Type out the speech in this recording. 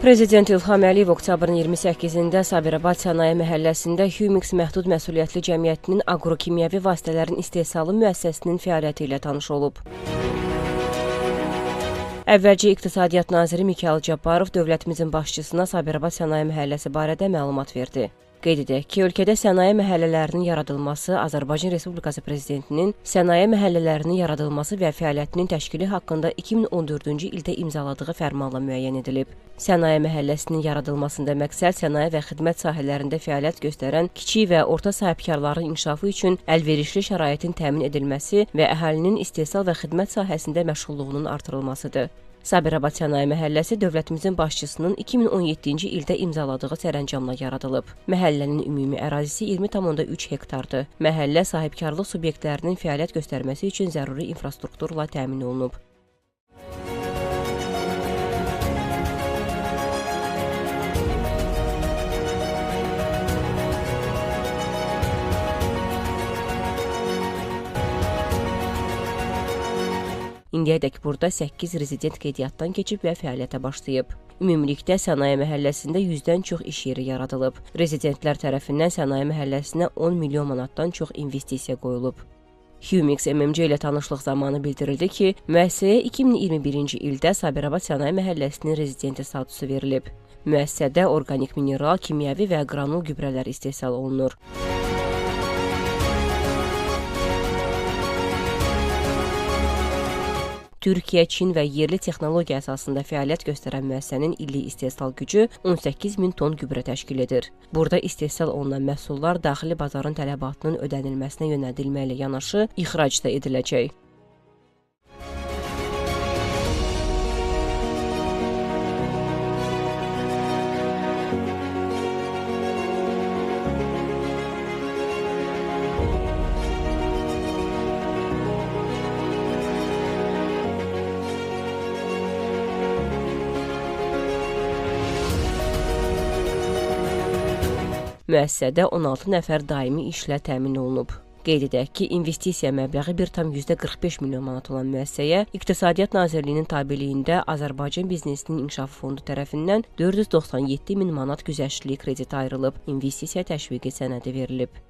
Prezident İlham Əliyev oktyabrın 28-də Sabirabad Sənaye Məhəlləsində Humix Məhdud Məsuliyyətli Cəmiyyətinin aqrokimyəvi vasitələrin istehsalı müəssisəsinin fəaliyyəti ilə tanış olub. Əvvəlcə İqtisadiyyat Naziri Mikayıl Cabbarov dövlətimizin başçısına Sabirabad Sənaye Məhəlləsi barədə məlumat verdi. Qeyd edək ki, ölkədə sənaye məhəllələrinin yaradılması Azərbaycan Respublikası Prezidentinin sənaye məhəllələrinin yaradılması və fəaliyyətinin təşkili haqqında 2014-cü ildə imzaladığı fərmanla müəyyən edilib. Sənaye məhəlləsinin yaradılmasında məqsəd sənaye və xidmət sahələrində fəaliyyət göstərən kiçik və orta sahibkarların inkişafı üçün əlverişli şəraitin təmin edilməsi və əhalinin istehsal və xidmət sahəsində məşğulluğunun artırılmasıdır. Sabirabad Sənaye Məhəlləsi dövlətimizin başçısının 2017-ci ildə imzaladığı sərəncamla yaradılıb. Məhəllənin ümumi ərazisi 20,3 hektardır. Məhəllə sahibkarlıq subyektlərinin fəaliyyət göstərməsi üçün zəruri infrastrukturla təmin olunub. İndiyədək burada 8 rezident qeydiyyatdan keçib və fəaliyyətə başlayıb. Ümumilikdə Sənaye Məhəlləsində 100-dən çox iş yeri yaradılıb. Rezidentlər tərəfindən Sənaye Məhəlləsinə 10 milyon manatdan çox investisiya qoyulub. Humix MMC ilə tanışlıq zamanı bildirildi ki, müəssisəyə 2021-ci ildə Sabirabad Sənaye Məhəlləsinin rezidenti statusu verilib. Müəssisədə orqanik mineral, kimyəvi və qranul gübrələr istehsal olunur. Türkiyə, Çin və yerli texnologiya əsasında fəaliyyət göstərən müəssisənin illik istehsal gücü 18.000 ton gübrə təşkil edir. Burada istehsal olunan məhsullar daxili bazarın tələbatının ödənilməsinə yönəldilməklə yanaşı ixrac da ediləcək. Müəssisədə 16 nəfər daimi işlə təmin olunub. Qeyd edək ki, investisiya məbləği 1,45 milyon manat olan müəssisəyə İqtisadiyyat Nazirliyinin tabeliyində Azərbaycan Biznesinin İnkişafı Fondu tərəfindən 497 min manat güzəştli kredit ayrılıb, investisiya təşviqi sənədi verilib.